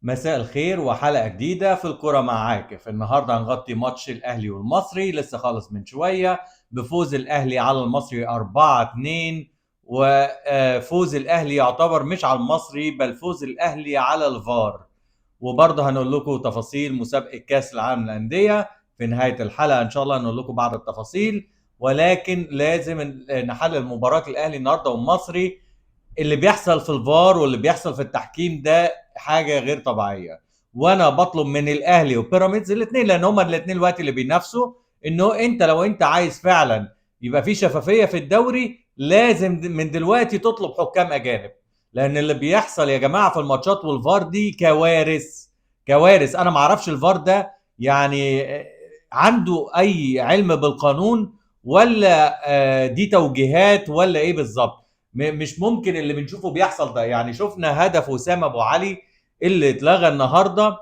مساء الخير وحلقة جديدة في الكرة مع عاكف. النهاردة هنغطي ماتش الأهلي والمصري لسه خالص من شوية بفوز الأهلي على المصري 4-2. وفوز الأهلي يعتبر مش على المصري بل فوز الأهلي على الفار. وبرضه هنقول لكم تفاصيل مسابقة كأس العالم للأندية في نهاية الحلقة إن شاء الله، هنقول لكم بعض التفاصيل. ولكن لازم نحلل مباراة الأهلي النهاردة والمصري. اللي بيحصل في الفار واللي بيحصل في التحكيم ده حاجه غير طبيعيه. وانا بطلب من الاهلي وبيراميدز الاثنين، لان هما الاثنين الوقت اللي بينافسوا، انه انت لو انت عايز فعلا يبقى في شفافيه في الدوري لازم من دلوقتي تطلب حكام اجانب. لان اللي بيحصل يا جماعه في الماتشات والفار دي كوارث. كوارث. انا ما اعرفش الفار ده يعني عنده اي علم بالقانون ولا دي توجيهات ولا ايه بالظبط. مش ممكن اللي بنشوفه بيحصل ده. يعني شفنا هدف وسام ابو علي اللي اتلغى النهارده،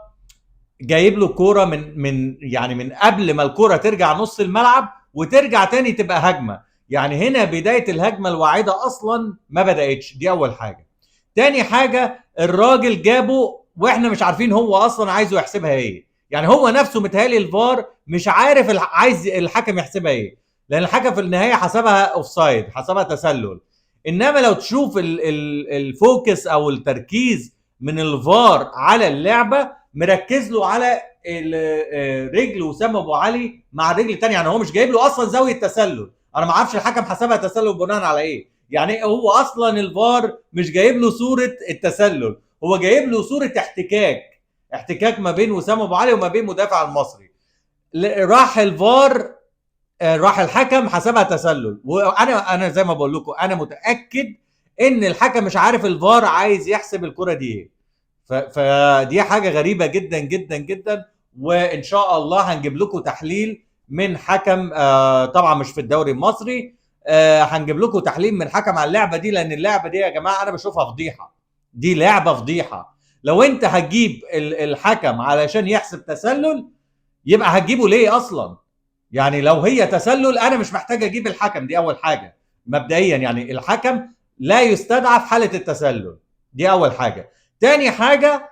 جايب له كوره من قبل ما الكوره ترجع نص الملعب وترجع تاني تبقى هجمه. يعني هنا بدايه الهجمه الواعده اصلا ما بداتش. دي اول حاجه. تاني حاجه، الراجل جابه واحنا مش عارفين هو اصلا عايزه يحسبها ايه. يعني هو نفسه متهيألي الفار مش عارف عايز الحكم يحسبها ايه، لان الحكم في النهايه حسبها اوفسايد، حسبها تسلل. انما لو تشوف الفوكس او التركيز من الفار على اللعبه، مركز له على رجل وسام ابو علي مع الرجل الثانيه. يعني هو مش جايب له اصلا زاويه تسلل. انا ما اعرفش الحكم حسبها تسلل بناء على ايه. يعني هو اصلا الفار مش جايب له صوره التسلل، هو جايب له صوره احتكاك ما بين وسام ابو علي وما بين مدافع المصري. راح الفار، راح الحكم حسبها تسلل. وانا زي ما بقول لكم انا متاكد ان الحكم مش عارف الفار عايز يحسب الكره دي ايه. فدي حاجه غريبه جدا جدا جدا. وان شاء الله هنجيب لكم تحليل من حكم طبعا مش في الدوري المصري. هنجيب لكم تحليل من حكم على اللعبه دي، لان اللعبه دي يا جماعه انا بشوفها فضيحه. دي لعبه فضيحه. لو انت هتجيب الحكم علشان يحسب تسلل يبقى هتجيبه ليه اصلا؟ يعني لو هي تسلل انا مش محتاج اجيب الحكم. دي اول حاجه مبدئيا، يعني الحكم لا يستدعى في حاله التسلل. دي اول حاجه. تاني حاجه،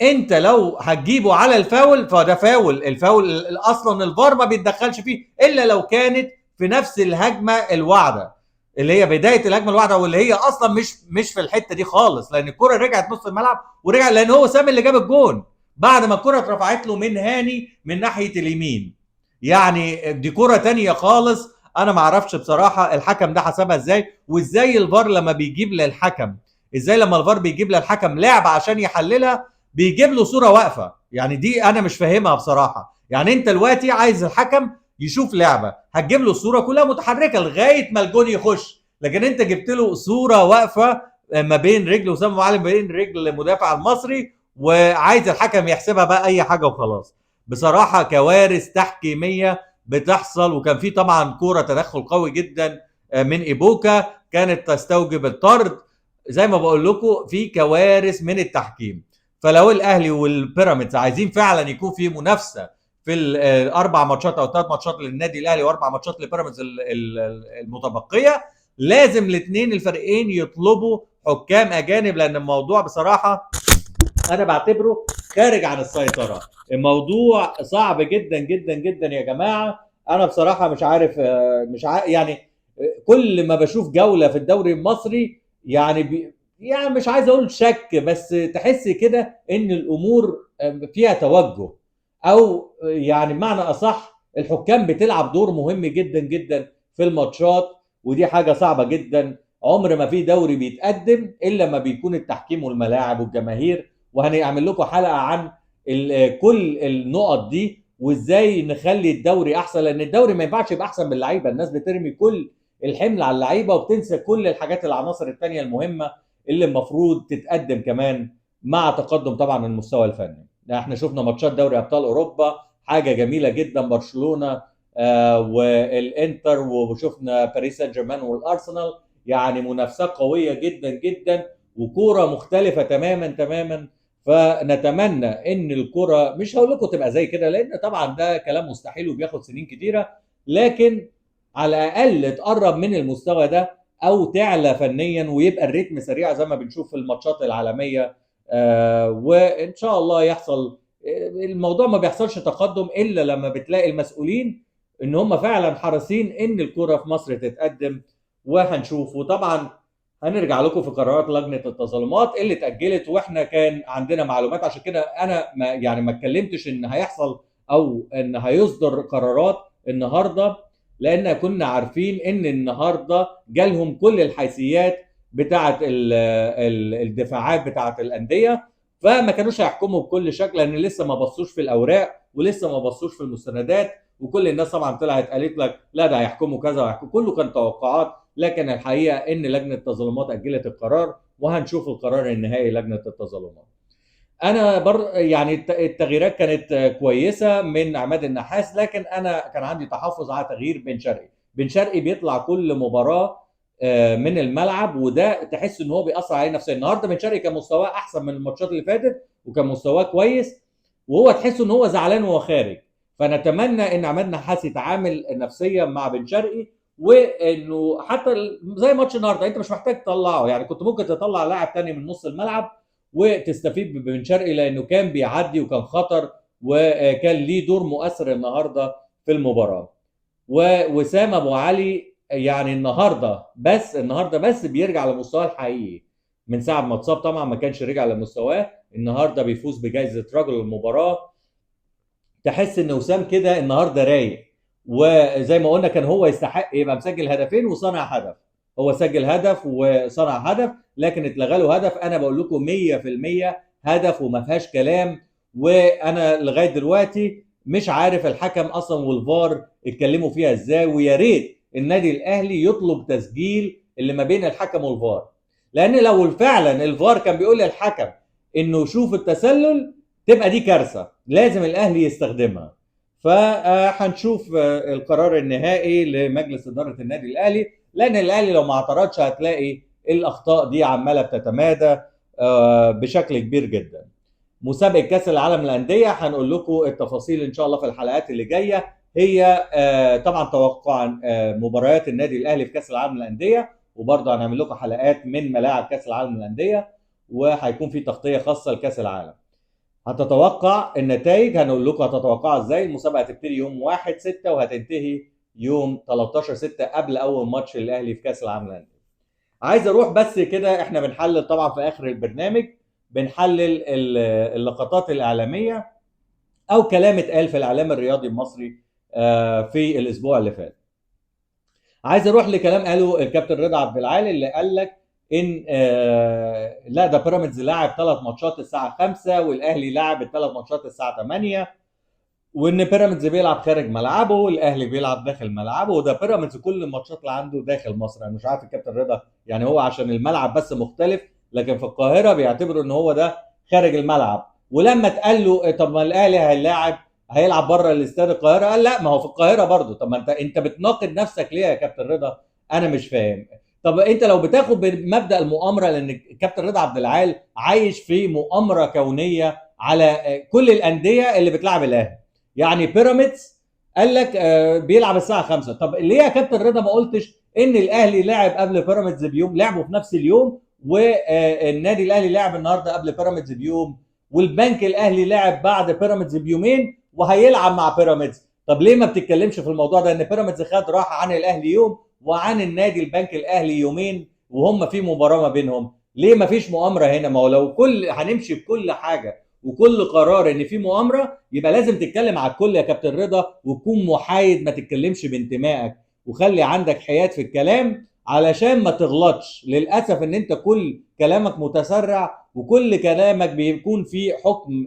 انت لو هتجيبه على الفاول فده فاول. الفاول اصلا الفار ما بيتدخلش فيه الا لو كانت في نفس الهجمه الواعده، اللي هي بدايه الهجمه الواعده، واللي هي اصلا مش في الحته دي خالص، لان الكره رجعت نص الملعب ورجع لان هو سامي اللي جاب الجون بعد ما الكره اترفعت له من هاني من ناحيه اليمين. يعني دي كره تانية خالص. انا ما اعرفش بصراحه الحكم ده حسبها ازاي، وازاي الفار لما بيجيب للحكم، ازاي لما الفار بيجيب للحكم لعبه عشان يحللها بيجيب له صوره واقفه. يعني دي انا مش فاهمها بصراحه. يعني انت دلوقتي عايز الحكم يشوف لعبه هتجيب له الصوره كلها متحركه لغايه ما الجون يخش، لكن انت جبت له صوره واقفه ما بين رجل وسام علي ما بين رجل المدافع المصري، وعايز الحكم يحسبها بقى اي حاجه وخلاص. بصراحه كوارث تحكيميه بتحصل. وكان في طبعا كوره تدخل قوي جدا من ايبوكا كانت تستوجب الطرد. زي ما بقول لكم في كوارث من التحكيم. فلو الاهلي والبيراميدز عايزين فعلا يكون في منافسه في الاربع ماتشات او ثلاث ماتشات للنادي الاهلي واربع ماتشات لبيراميدز المتبقيه، لازم الاثنين الفريقين يطلبوا حكام اجانب، لان الموضوع بصراحه انا بعتبره خارج عن السيطره. الموضوع صعب جدا جدا جدا يا جماعه. انا بصراحه مش عارف يعني كل ما بشوف جوله في الدوري المصري يعني مش عايز اقول شك، بس تحس كده ان الامور فيها توجه، او يعني بمعنى اصح الحكام بتلعب دور مهم جدا جدا في الماتشات. ودي حاجه صعبه جدا. عمر ما في دوري بيتقدم الا لما بيكون التحكيم والملاعب والجماهير. وهنعمل لكم حلقه عن كل النقط دي وازاي نخلي الدوري احسن، لان الدوري ما ينفعش يبقى احسن من اللعيبه. الناس بترمي كل الحمل على اللعيبه وبتنسى كل الحاجات العناصر التانية المهمه اللي المفروض تتقدم كمان مع تقدم طبعا المستوى الفني. احنا شفنا ماتشات دوري ابطال اوروبا حاجه جميله جدا، برشلونه والانتر، وشفنا باريس سان جيرمان والارسنال. يعني منافسه قويه جدا جدا وكوره مختلفه تماما تماما. فنتمنى ان الكره مش هقول لكم تبقى زي كده لان طبعا ده كلام مستحيل وبياخد سنين كتيره، لكن على الاقل تقرب من المستوى ده او تعلى فنيا ويبقى الريتم سريع زي ما بنشوف في الماتشات العالميه وان شاء الله يحصل. الموضوع ما بيحصلش تقدم الا لما بتلاقي المسؤولين ان هم فعلا حريصين ان الكرة في مصر تتقدم. وهنشوف. وطبعا هنرجع لكم في قرارات لجنة التظلمات اللي اتأجلت، واحنا كان عندنا معلومات، عشان كده انا ما اتكلمتش ان هيحصل او ان هيصدر قرارات النهارده، لان كنا عارفين ان النهارده جالهم كل الحيثيات بتاعه الدفاعات بتاعه الانديه، فما كانوش هيحكموا بكل شكل لان لسه ما بصوش في الاوراق ولسه ما بصوش في المستندات. وكل الناس طبعا طلعت قالت لك لا ده هيحكموا كذا وهيحكموا، كله كان توقعات. لكن الحقيقه ان لجنه التظلمات اجلت القرار، وهنشوف القرار النهائي لجنه التظلمات. انا يعني التغييرات كانت كويسه من عماد النحاس، لكن انا كان عندي تحفظ على تغيير بن شرقي. بن شرقي بيطلع كل مباراه من الملعب، وده تحس ان هو بيأثر عليه نفسيا. النهارده بن شرقي كان مستواه احسن من الماتشات اللي فاتت، وكان مستواه كويس، وهو تحس ان هو زعلان وهو خارج. فنتمنى ان عماد النحاس يتعامل نفسيا مع بن شرقي، وانه حتى زي ماتش النهارده انت مش محتاج تطلعه، يعني كنت ممكن تطلع لاعب تاني من نص الملعب وتستفيد ببن شرقي لانه كان بيعدي وكان خطر وكان ليه دور مؤثر النهارده في المباراه. ووسام ابو علي يعني النهارده بس بيرجع لمستواه الحقيقي. من ساعه ما اتصاب طبعا ما كانش رجع لمستواه. النهارده بيفوز بجائزه رجل المباراه. تحس ان وسام كده النهارده رايق، وزي ما قلنا كان هو يستحق يبقى مسجل هدفين وصنع هدف. هو سجل هدف وصنع هدف، لكن اتلغى له هدف. انا بقول لكم 100% هدف وما فيهاش كلام. وانا لغايه دلوقتي مش عارف الحكم اصلا والفار اتكلموا فيها ازاي، ويا ريت النادي الاهلي يطلب تسجيل اللي ما بين الحكم والفار، لان لو فعلا الفار كان بيقول للحكم انه شوف التسلل تبقى دي كارثه لازم الاهلي يستخدمها. فهنشوف القرار النهائي لمجلس اداره النادي الاهلي، لان الاهلي لو ما اعترضش هتلاقي الاخطاء دي عماله بتتمادى بشكل كبير جدا. مسابقه كاس العالم للانديه هنقول لكم التفاصيل ان شاء الله في الحلقات اللي جايه. هي طبعا توقعا مباريات النادي الاهلي في كاس العالم للانديه، وبرضه هنعمل لكم حلقات من ملاعب كاس العالم للانديه، وهيكون في تغطيه خاصه لكاس العالم. هتتوقع النتائج، هنقول لكم هتتوقعها ازاي. المسابقه هتبتدي يوم 1/6 وهتنتهي يوم 13/6 قبل اول ماتش الاهلي في كاس العالم للانديه. عايز اروح بس كده، احنا بنحلل طبعا في اخر البرنامج، بنحلل اللقطات الاعلاميه او كلام اتقال في الاعلام الرياضي المصري في الاسبوع اللي فات. عايز اروح لكلام قاله الكابتن رضا عبد العال اللي قال لك ان لا ده بيراميدز لاعب 3 ماتشات الساعه 5 والاهلي لاعب ال3 ماتشات الساعه 8، وان بيراميدز بيلعب خارج ملعبه والاهلي بيلعب داخل ملعبه، وده بيراميدز كل الماتشات اللي عنده داخل مصر. انا مش عارف الكابتن رضا يعني هو عشان الملعب بس مختلف، لكن في القاهره بيعتبروا ان هو ده خارج الملعب. ولما اتقال له طب ما الاهلي هيلعب بره الاستاد القاهره، قال لا ما هو في القاهره برضه. طب ما انت بتناقض نفسك ليه يا كابتن رضا؟ انا مش فاهم. طب انت لو بتاخد بمبدا المؤامره، لان الكابتن رضا عبد العال عايش في مؤامره كونيه على كل الانديه اللي بتلعب الاهلي. يعني بيراميدز قال لك بيلعب الساعه 5. طب ليه يا كابتن رضا ما قلتش ان الاهلي لعب قبل بيراميدز بيوم، لعبوا في نفس اليوم، والنادي الاهلي لعب النهارده قبل بيراميدز بيوم، والبنك الاهلي لعب بعد بيراميدز بيومين وهيلعب مع بيراميدز. طب ليه ما بتتكلمش في الموضوع ده ان بيراميدز خد راحه عن الاهلي يوم وعن النادي البنك الاهلي يومين وهم في مباراه ما بينهم؟ ليه ما فيش مؤامره هنا؟ ما هو لو هنمشي بكل حاجه وكل قرار ان في مؤامره يبقى لازم تتكلم على الكل يا كابتن رضا، وتكون محايد، ما تتكلمش بانتمائك، وخلي عندك حياد في الكلام علشان ما تغلطش. للاسف ان انت كل كلامك متسرع وكل كلامك بيكون فيه حكم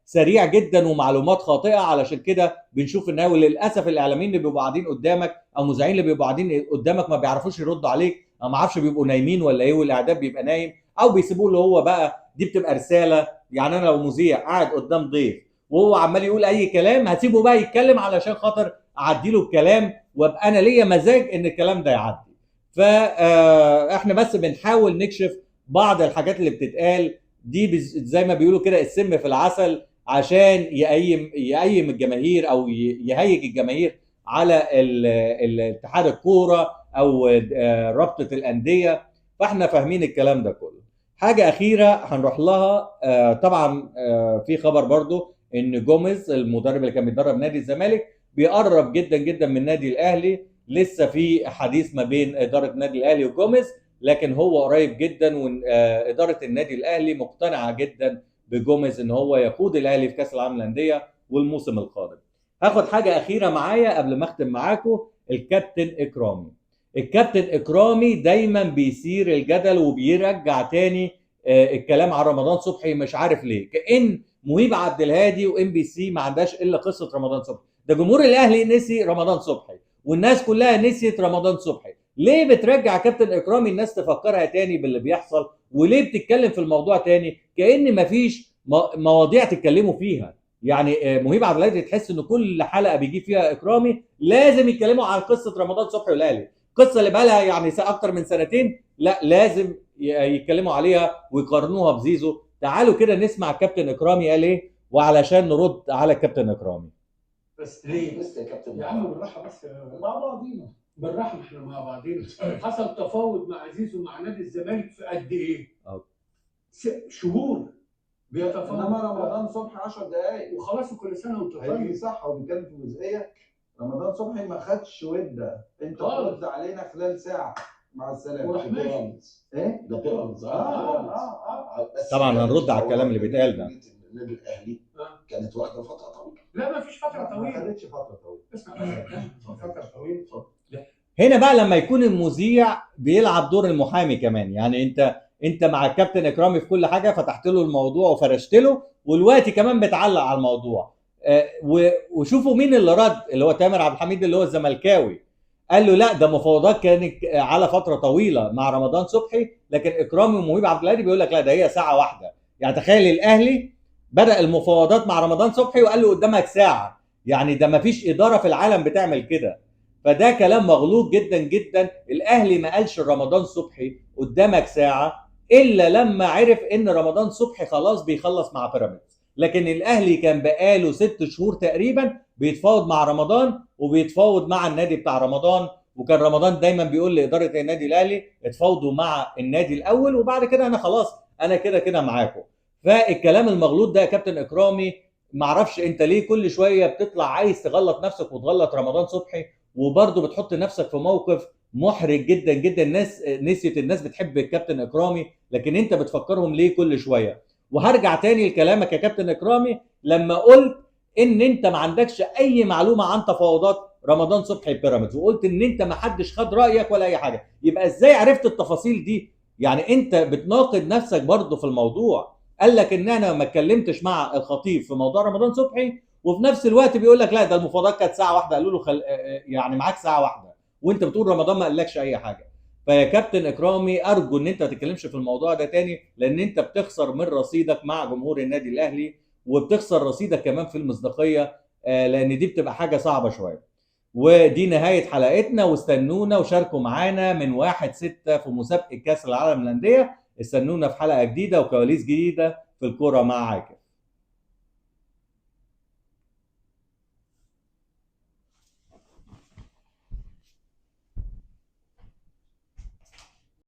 سريع جدا ومعلومات خاطئه، علشان كده بنشوف ان للاسف الاعلاميين اللي بيبقوا قاعدين قدامك او مذيعين اللي بيبقوا قاعدين قدامك ما بيعرفوش يردوا عليك، او ما اعرفش بيبقوا نايمين ولا ايه، والاعداد بيبقى نايم او بيسيبوه اللي هو بقى دي بتبقى رساله. يعني انا لو مذيع قاعد قدام ضيف وهو عمال يقول اي كلام هسيبه بقى يتكلم علشان خاطر اعدي له الكلام وابقى انا ليا مزاج ان الكلام ده يعدي. فاحنا بس بنحاول نكشف بعض الحاجات اللي بتتقال دي زي ما بيقولوا كده السم في العسل، عشان يقيم الجماهير او يهيج الجماهير على الاتحاد الكوره او رابطه الانديه. فاحنا فاهمين الكلام ده كله. حاجه اخيره هنروح لها، طبعا في خبر برضو ان جوميز المدرب اللي كان بيدرب نادي الزمالك بيقرب جدا جدا من نادي الاهلي. لسه في حديث ما بين اداره النادي الاهلي وجوميز، لكن هو قريب جدا، واداره النادي الاهلي مقتنعه جدا بجوميز ان هو يقود الاهلي في كاس العالم للانديه والموسم القادم. هاخد حاجه اخيره معايا قبل ما اختم معاكم. الكابتن اكرامي. الكابتن اكرامي دايما بيثير الجدل وبيرجع تاني الكلام عن رمضان صبحي، مش عارف ليه، كأن مهيب عبد الهادي وام بي سي ما عندهاش الا قصه رمضان صبحي. ده جمهور الاهلي نسي رمضان صبحي، والناس كلها نسيت رمضان صبحي. ليه بترجع كابتن اكرامي الناس تفكرها تاني باللي بيحصل؟ وليه بتتكلم في الموضوع تاني كأن مفيش مواضيع تتكلموا فيها؟ يعني مهيب عبد الهادي تحس ان كل حلقه بيجي فيها اكرامي لازم يتكلموا عن قصه رمضان صبحي والاهلي. القصه اللي بقى لها يعني اكتر من سنتين، لا لازم يتكلموا عليها ويقارنوها بزيزو. تعالوا كده نسمع كابتن اكرامي قال ايه، وعلشان نرد على كابتن اكرامي. بس ليه؟ بس يا كابتن يا عم بالراحه، بس مع بعضينا بالراحه، احنا مع بعضينا. حصل تفاوض مع زيزو مع نادي الزمالك في قد ايه؟ شهور بيتفاوض. انما رمضان صبحي 10 دقائق وخلاص، وكل سنه وانت طيب. صح، وبيتكلم في جزئيه رمضان صبحي ما خدش وده، انت ترد علينا خلال ساعه مع السلامه وراح ماشي. ايه ده بيراميدز؟ طبعا هنرد على الكلام اللي بيتقال ده. النادي الاهلي كانت واخده فتره طويله. لا ما فيش فتره طويله، ما خدتش فتره طويله. اسمع بس فتره طويله. هنا بقى لما يكون المذيع بيلعب دور المحامي كمان، يعني انت مع الكابتن اكرامي في كل حاجه، فتحت له الموضوع وفرشت له، والوقت كمان بتعلق على الموضوع. وشوفوا مين اللي رد، اللي هو تامر عبد الحميد اللي هو الزملكاوي. قال له لا ده مفاوضات كانت على فتره طويله مع رمضان صبحي، لكن اكرامي ومهيب عبد الهادي بيقول لك لا ده هي ساعه واحده. يعني تخيل الاهلي بدا المفاوضات مع رمضان صبحي وقال له قدامك ساعه، يعني ده ما فيش اداره في العالم بتعمل كده. فده كلام مغلوط جدا جدا. الاهلي ما قالش رمضان صبحي قدامك ساعه الا لما عرف ان رمضان صبحي خلاص بيخلص مع بيراميدز. لكن الاهلي كان بقاله 6 شهور تقريبا بيتفاوض مع رمضان وبيتفاوض مع النادي بتاع رمضان، وكان رمضان دايما بيقول لاداره النادي الاهلي اتفاوضوا مع النادي الاول وبعد كده انا خلاص انا كده كده معاكم. فالكلام المغلوط ده يا كابتن اكرامي، معرفش انت ليه كل شويه بتطلع عايز تغلط نفسك وتغلط رمضان صبحي، وبرضه بتحط نفسك في موقف محرج جدا جدا. الناس نسيت، الناس بتحب الكابتن اكرامي لكن انت بتفكرهم ليه كل شويه. وهرجع تاني لكلامك يا كابتن اكرامي لما قلت ان انت ما عندكش اي معلومه عن تفاوضات رمضان صبحي بيراميدز، وقلت ان انت ما حدش خد رايك ولا اي حاجه. يبقى ازاي عرفت التفاصيل دي؟ يعني انت بتناقض نفسك برضه في الموضوع. قال لك ان انا ما اتكلمتش مع الخطيب في موضوع رمضان صبحي، وفي نفس الوقت بيقول لك لا ده المفاوضات كانت ساعه واحده، قالوا له يعني معاك ساعه واحده، وانت بتقول رمضان ما قالكش اي حاجه. فيا كابتن اكرامي ارجو ان انت ما تتكلمش في الموضوع ده تاني، لان انت بتخسر من رصيدك مع جمهور النادي الاهلي، وبتخسر رصيدك كمان في المصداقيه، لان دي بتبقى حاجه صعبه شويه. ودي نهايه حلقتنا، واستنونا وشاركوا معانا من 1/6 في مسابقه كاس العالم للانديه. استنونا في حلقه جديده وكواليس جديده في الكوره مع عاكف.